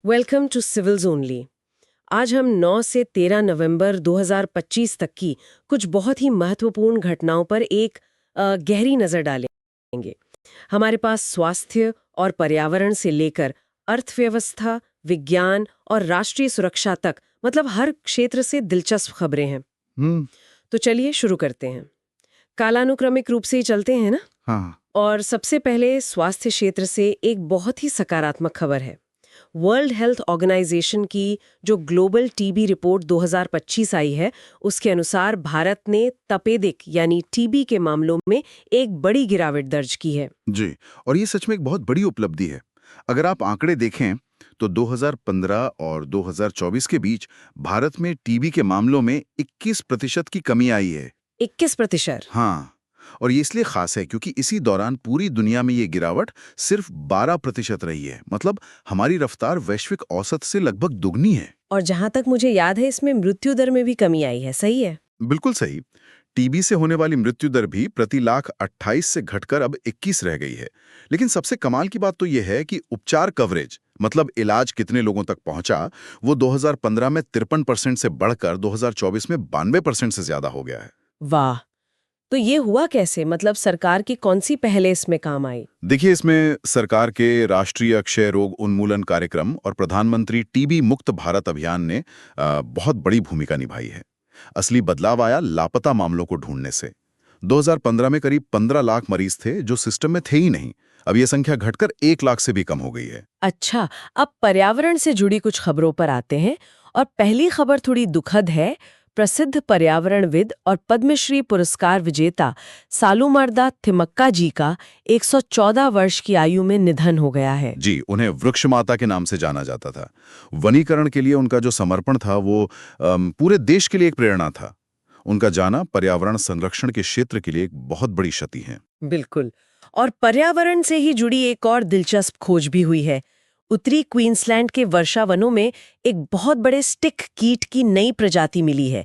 Welcome to civils only. आज हम 9 से 13 नवंबर 2025 तक की कुछ बहुत ही महत्वपूर्ण घटनाओं पर एक गहरी नज़र डालेंगे। हमारे पास स्वास्थ्य और पर्यावरण से लेकर अर्थव्यवस्था, विज्ञान और राष्ट्रीय सुरक्षा तक, मतलब हर क्षेत्र से दिलचस्प खबरें हैं। हम्म। तो चलिए शुरू करते हैं। कालानुक्रमिक रूप से ही चलते हैं ना। हाँ। और सबसे पहले स्वास्थ्य क्षेत्र से एक बहुत ही सकारात्मक खबर है। वर्ल्ड हेल्थ ऑर्गेनाइजेशन की जो ग्लोबल टीबी रिपोर्ट 2025 आई है, उसके अनुसार भारत ने तपेदिक यानी टीबी के मामलों में एक बड़ी गिरावट दर्ज की है। जी। और ये सच में एक बहुत बड़ी उपलब्धि है। अगर आप आंकड़े देखें तो 2015 और 2024 के बीच भारत में टीबी के मामलों में 21% की कमी आई है। 21%। हाँ। और ये इसलिए खास है क्योंकि इसी दौरान पूरी दुनिया में ये गिरावट सिर्फ 12% रही है। मतलब हमारी रफ्तार वैश्विक औसत से लगभग दुगनी है। और जहां तक मुझे याद है, इसमें मृत्यु दर में भी कमी आई है। सही है। बिल्कुल सही। टीबी से होने वाली मृत्यु दर भी प्रति लाख 28 से घटकर अब 21 रह गई है। लेकिन सबसे कमाल की बात तो यह है कि उपचार कवरेज, मतलब इलाज कितने लोगों तक पहुंचा, वो 2015 में 53% से बढ़कर 2024 में 92% से ज्यादा हो गया है। वाह! तो ये हुआ कैसे? मतलब सरकार की कौन सी पहले इसमें काम आई? देखिए, इसमें सरकार के राष्ट्रीय अक्षय रोग उन्मूलन कार्यक्रम और प्रधानमंत्री टीबी मुक्त भारत अभियान ने बहुत बड़ी भूमिका निभाई है। असली बदलाव आया लापता मामलों को ढूंढने से। 2015 में करीब 15 लाख मरीज थे जो सिस्टम में थे ही नहीं। अब यह संख्या घटकर 1 लाख से भी कम हो गई है। अच्छा, अब पर्यावरण से जुड़ी कुछ खबरों पर आते हैं। और पहली खबर थोड़ी दुखद है। प्रसिद्ध पर्यावरणविद और पद्मश्री पुरस्कार विजेता सालुमरदा थिमक्का जी का 114 वर्ष की आयु में निधन हो गया है। जी, उन्हें वृक्ष माता के नाम से जाना जाता था। वनीकरण के लिए उनका जो समर्पण था वो पूरे देश के लिए एक प्रेरणा था। उनका जाना पर्यावरण संरक्षण के क्षेत्र के लिए एक बहुत बड़ी क्षति है। बिल्कुल। और पर्यावरण से ही जुड़ी एक और दिलचस्प खोज भी हुई है। उत्तरी क्वींसलैंड के वर्षा वनों में एक बहुत बड़े स्टिक कीट की नई प्रजाति मिली है।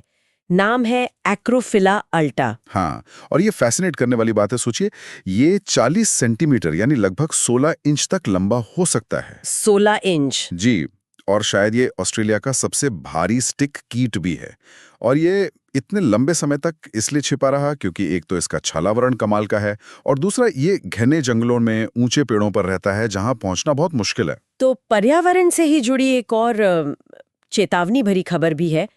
नाम है एक्रोफिला अल्टा। हाँ, और ये फैसिनेट करने वाली बात है। सोचिए, ये 40 सेंटीमीटर यानी लगभग 16 इंच तक लंबा हो सकता है। 16 इंच। जी। और शायद ये ऑस्ट्रेलिया का सबसे भारी स्टिक कीट भी है। और ये इतने लंबे समय तक इसलिए छिपा रहा क्योंकि एक तो इसका छालावरण कमाल का है, और दूसरा ये घने जंगलों में ऊंचे पेड़ों पर रहता है जहां पहुंचना बहुत मुश्किल है। तो पर्यावरण से ही जुड़ी एक और चेतावनी भरी खबर भी है।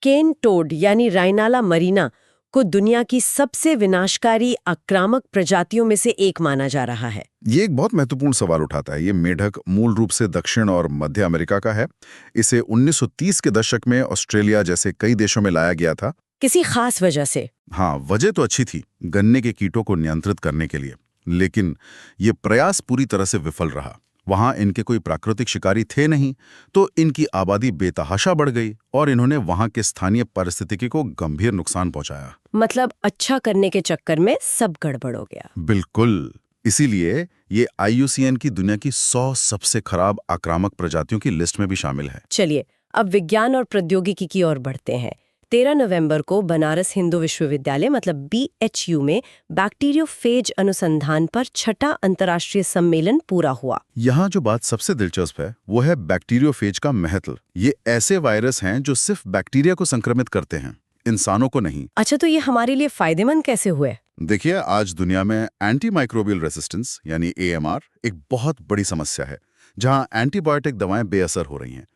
केन टोड यानी राइनाला मरीना को दुनिया की सबसे विनाशकारी आक्रामक प्रजातियों में से एक माना जा रहा है। ये एक बहुत महत्वपूर्ण सवाल उठाता है। ये मेढक मूल रूप से दक्षिण और मध्य अमेरिका का है। इसे 1930 के दशक में ऑस्ट्रेलिया जैसे कई देशों में लाया गया था। किसी खास वजह से? हाँ, वजह तो अच्छी थी, गन्ने के कीटों को नियंत्रित करने के लिए। लेकिन ये प्रयास पूरी तरह से विफल रहा। वहां इनके कोई प्राकृतिक शिकारी थे नहीं, तो इनकी आबादी बेतहाशा बढ़ गई और इन्होंने वहां के स्थानीय पारिस्थितिकी को गंभीर नुकसान पहुंचाया। मतलब अच्छा करने के चक्कर में सब गड़बड़ हो गया। बिल्कुल। इसीलिए ये IUCN की दुनिया की 100 सबसे खराब आक्रामक प्रजातियों की लिस्ट में भी शामिल है। चलिए, अब विज्ञान और प्रौद्योगिकी की ओर बढ़ते हैं। 13 नवंबर को बनारस हिंदू विश्वविद्यालय मतलब BHU में बैक्टीरियोफेज अनुसंधान पर 6ठा अंतर्राष्ट्रीय सम्मेलन पूरा हुआ। यहाँ जो बात सबसे दिलचस्प है वो है बैक्टीरियोफेज का महत्व। ये ऐसे वायरस हैं जो सिर्फ बैक्टीरिया को संक्रमित करते हैं, इंसानों को नहीं। अच्छा, तो ये हमारे लिए फायदेमंद कैसे हुए? देखिए, आज दुनिया में एंटी माइक्रोबियल रेसिस्टेंस यानी AMR एक बहुत बड़ी समस्या है, जहां एंटीबायोटिक दवाएं बेअसर हो रही हैं।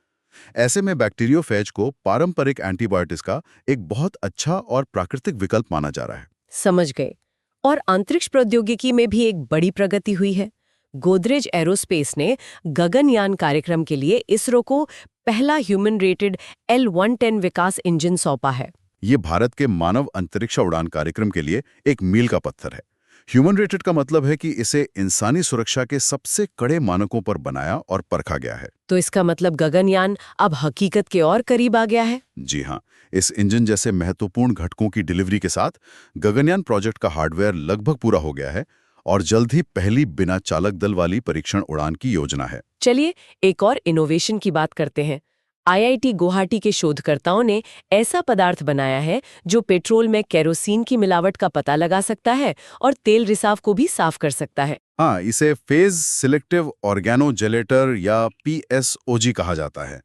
ऐसे में बैक्टीरियोफेज को पारंपरिक एंटीबायोटिक्स का एक बहुत अच्छा और प्राकृतिक विकल्प माना जा रहा है। समझ गए। और अंतरिक्ष प्रौद्योगिकी में भी एक बड़ी प्रगति हुई है। गोदरेज एरोस्पेस ने गगनयान कार्यक्रम के लिए इसरो को पहला ह्यूमन रेटेड L-110 विकास इंजन सौंपा है। ये भारत के मानव अंतरिक्ष उड़ान कार्यक्रम के लिए एक मील का पत्थर है। ह्यूमन रेटेड का मतलब है कि इसे इंसानी सुरक्षा के सबसे कड़े मानकों पर बनाया और परखा गया है। तो इसका मतलब गगनयान अब हकीकत के और करीब आ गया है। जी हाँ, इस इंजन जैसे महत्वपूर्ण घटकों की डिलीवरी के साथ गगनयान प्रोजेक्ट का हार्डवेयर लगभग पूरा हो गया है और जल्द ही पहली बिना चालक दल वाली परीक्षण उड़ान की योजना है। चलिए, एक और इनोवेशन की बात करते हैं। IIT गुवाहाटी के शोधकर्ताओं ने ऐसा पदार्थ बनाया है जो पेट्रोल में केरोसिन की मिलावट का पता लगा सकता है और तेल रिसाव को भी साफ कर सकता है। हाँ, इसे फेज सिलेक्टिव ऑर्गेनोजेलेटर या PSOG कहा जाता है।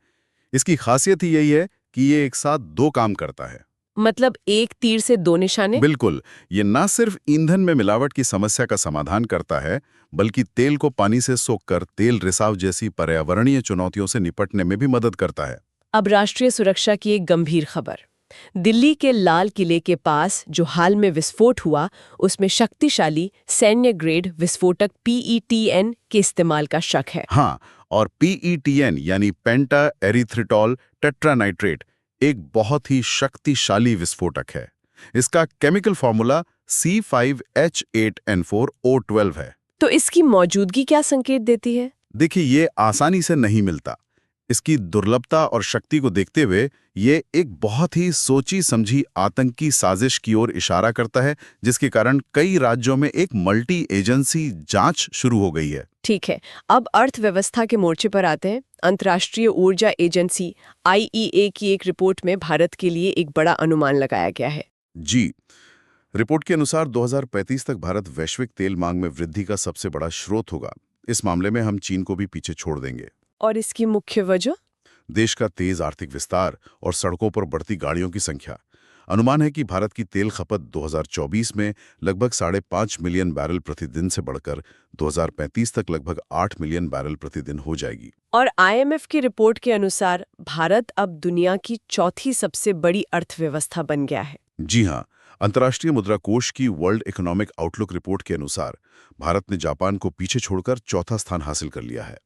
इसकी खासियत ही यही है कि ये एक साथ दो काम करता है। मतलब एक तीर से दो निशाने। बिल्कुल, ये न सिर्फ ईंधन में मिलावट की समस्या का समाधान करता है, बल्कि तेल को पानी से सोखकर तेल रिसाव जैसी पर्यावरणीय चुनौतियों से निपटने में भी मदद करता है। अब राष्ट्रीय सुरक्षा की एक गंभीर खबर। दिल्ली के लाल किले के पास जो हाल में विस्फोट हुआ, उसमें शक्तिशाली सैन्य ग्रेड विस्फोटक PETN के इस्तेमाल का शक है। हाँ, और PETN यानी पेंटा एरिथ्रिटॉल टेट्रानाइट्रेट एक बहुत ही शक्तिशाली विस्फोटक है। इसका केमिकल फॉर्मूला C5H8N4O12 है। तो इसकी मौजूदगी क्या संकेत देती है? देखिए, ये आसानी से नहीं मिलता। इसकी दुर्लभता और शक्ति को देखते हुए ये एक बहुत ही सोची समझी आतंकी साजिश की ओर इशारा करता है, जिसके कारण कई राज्यों में एक मल्टी एजेंसी जांच शुरू हो गई है। ठीक है, अब अर्थव्यवस्था के मोर्चे पर आते हैं। अंतर्राष्ट्रीय ऊर्जा एजेंसी IEA की एक रिपोर्ट में भारत के लिए एक बड़ा अनुमान लगाया गया है। जी, रिपोर्ट के अनुसार 2035 तक भारत वैश्विक तेल मांग में वृद्धि का सबसे बड़ा स्रोत होगा। इस मामले में हम चीन को भी पीछे छोड़ देंगे। और इसकी मुख्य वजह? देश का तेज आर्थिक विस्तार और सड़कों पर बढ़ती गाड़ियों की संख्या। अनुमान है कि भारत की तेल खपत 2024 में लगभग 5.5 मिलियन बैरल प्रतिदिन से बढ़कर 2035 तक लगभग 8 मिलियन बैरल प्रतिदिन हो जाएगी। और IMF की रिपोर्ट के अनुसार भारत अब दुनिया की चौथी सबसे बड़ी अर्थव्यवस्था बन गया है। जी हाँ, अंतर्राष्ट्रीय मुद्रा कोष की वर्ल्ड इकोनॉमिक आउटलुक रिपोर्ट के अनुसार भारत ने जापान को पीछे छोड़कर चौथा स्थान हासिल कर लिया है।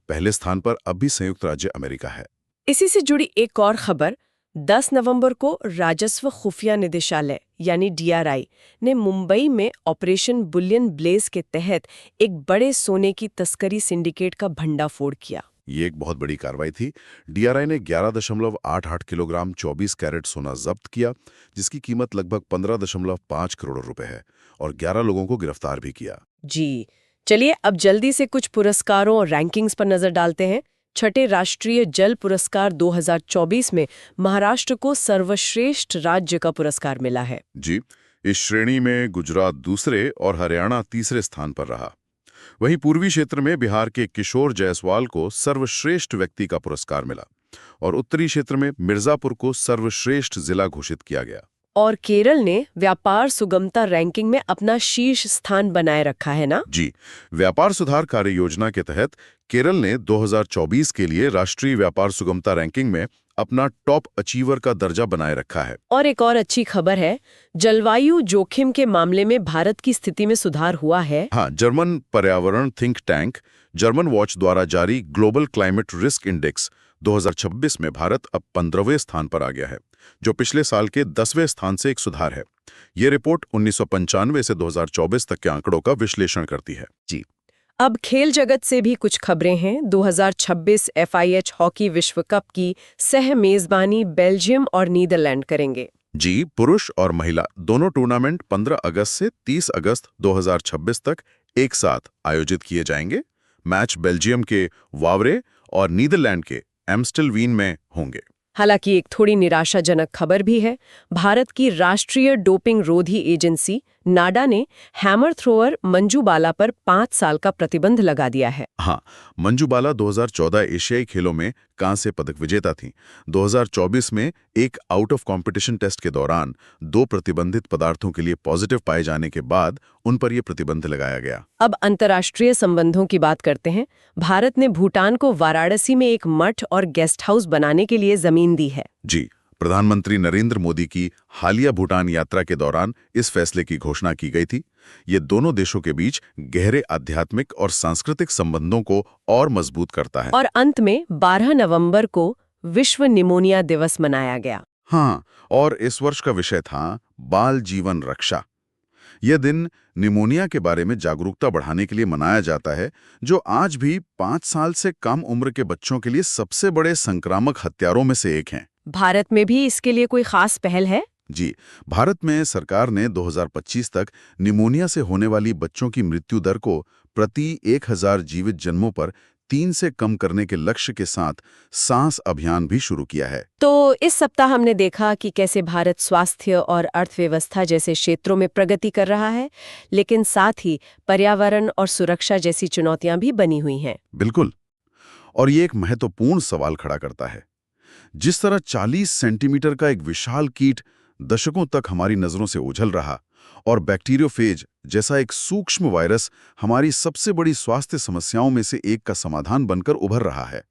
पहले स्थान पर अब भी संयुक्त राज्य अमेरिका है। इसी से जुड़ी एक और खबर, 10 नवंबर को राजस्व खुफिया निदेशालय यानी DRI ने मुंबई में ऑपरेशन बुलियन ब्लेज के तहत एक बड़े सोने की तस्करी सिंडिकेट का भंडाफोड़ किया। ये एक बहुत बड़ी कार्रवाई थी। DRI ने 11.88 किलोग्राम 24 कैरेट सोना जब्त किया, जिसकी कीमत लगभग 15.5 करोड़ रुपए है, और 11 लोगों को गिरफ्तार भी किया। जी, चलिए अब जल्दी से कुछ पुरस्कारों और रैंकिंग्स पर नजर डालते हैं। छठे राष्ट्रीय जल पुरस्कार 2024 में महाराष्ट्र को सर्वश्रेष्ठ राज्य का पुरस्कार मिला है। जी, इस श्रेणी में गुजरात दूसरे और हरियाणा तीसरे स्थान पर रहा। वहीं पूर्वी क्षेत्र में बिहार के किशोर जायसवाल को सर्वश्रेष्ठ व्यक्ति का पुरस्कार मिला, और उत्तरी क्षेत्र में मिर्जापुर को सर्वश्रेष्ठ जिला घोषित किया गया। और केरल ने व्यापार सुगमता रैंकिंग में अपना शीर्ष स्थान बनाए रखा है ना? जी, व्यापार सुधार कार्य योजना के तहत केरल ने 2024 के लिए राष्ट्रीय व्यापार सुगमता रैंकिंग में अपना टॉप अचीवर का दर्जा बनाए रखा है। और एक और अच्छी खबर है, जलवायु जोखिम के मामले में भारत की स्थिति में सुधार हुआ है। हाँ, जर्मन पर्यावरण थिंक टैंक जर्मन वॉच द्वारा जारी ग्लोबल क्लाइमेट रिस्क इंडेक्स 2026 में भारत अब 15वें स्थान पर आ गया है, जो पिछले साल के 10वें स्थान से एक सुधार है। ये रिपोर्ट 1995 से 2024 तक के आंकड़ों का विश्लेषण करती है। जी, अब खेल जगत से भी कुछ खबरें हैं। 2026 FIH हॉकी विश्व कप की सह मेजबानी बेल्जियम और नीदरलैंड करेंगे। जी, पुरुष और महिला दोनों टूर्नामेंट 15 अगस्त से 30 अगस्त 2026 तक एक साथ आयोजित किए जाएंगे। मैच बेल्जियम के वावरे और नीदरलैंड के एम्स्टलवीन में होंगे। हालांकि एक थोड़ी निराशाजनक खबर भी है। भारत की राष्ट्रीय डोपिंग रोधी एजेंसी नाडा ने हैमर थ्रोअर मंजू बाला पर 5 साल का प्रतिबंध लगा दिया है। हाँ, मंजू बाला 2014 एशियाई खेलों में कांस्य पदक विजेता थी। 2024 में एक आउट ऑफ कंपटीशन टेस्ट के दौरान 2 प्रतिबंधित पदार्थों के लिए पॉजिटिव पाए जाने के बाद उन पर यह प्रतिबंध लगाया गया। अब अंतर्राष्ट्रीय संबंधों की बात करते हैं। भारत ने भूटान को वाराणसी में एक मठ और गेस्ट हाउस बनाने के लिए जमीन दी है। जी, प्रधानमंत्री नरेंद्र मोदी की हालिया भूटान यात्रा के दौरान इस फैसले की घोषणा की गई थी। ये दोनों देशों के बीच गहरे आध्यात्मिक और सांस्कृतिक संबंधों को और मजबूत करता है। और अंत में 12 नवंबर को विश्व निमोनिया दिवस मनाया गया। हाँ, और इस वर्ष का विषय था बाल जीवन रक्षा। यह दिन निमोनिया के बारे में जागरूकता बढ़ाने के लिए मनाया जाता है, जो आज भी 5 साल से कम उम्र के बच्चों के लिए सबसे बड़े संक्रामक हत्यारों में से एक हैं। भारत में भी इसके लिए कोई खास पहल है? जी, भारत में सरकार ने 2025 तक निमोनिया से होने वाली बच्चों की मृत्यु दर को प्रति 1000 जीवित जन्मों पर 3 से कम करने के लक्ष्य के साथ सांस अभियान भी शुरू किया है। तो इस सप्ताह हमने देखा कि कैसे भारत स्वास्थ्य और अर्थव्यवस्था जैसे क्षेत्रों में प्रगति कर रहा है, लेकिन साथ ही पर्यावरण और सुरक्षा जैसी चुनौतियां भी बनी हुई हैं। बिल्कुल। और ये एक महत्वपूर्ण सवाल खड़ा करता है। जिस तरह 40 सेंटीमीटर का एक विशाल कीट दशकों तक हमारी नजरों से ओझल रहा और बैक्टीरियोफेज जैसा एक सूक्ष्म वायरस हमारी सबसे बड़ी स्वास्थ्य समस्याओं में से एक का समाधान बनकर उभर रहा है,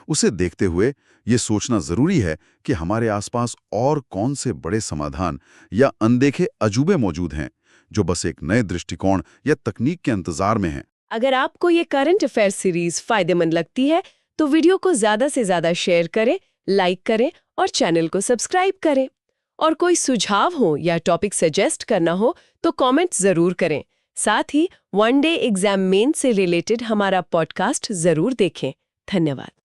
उसे देखते हुए ये सोचना जरूरी है कि हमारे आसपास और कौन से बड़े समाधान या अनदेखे अजूबे मौजूद हैं जो बस एक नए दृष्टिकोण या तकनीक के इंतजार में हैं। अगर आपको ये करंट अफेयर सीरीज फायदेमंद लगती है तो वीडियो को ज्यादा से ज्यादा शेयर करें, लाइक करें और चैनल को सब्सक्राइब करें। और कोई सुझाव हो या टॉपिक सजेस्ट करना हो तो कमेंट जरूर करें। साथ ही वन डे एग्जाम मेन से रिलेटेड हमारा पॉडकास्ट जरूर देखें। धन्यवाद।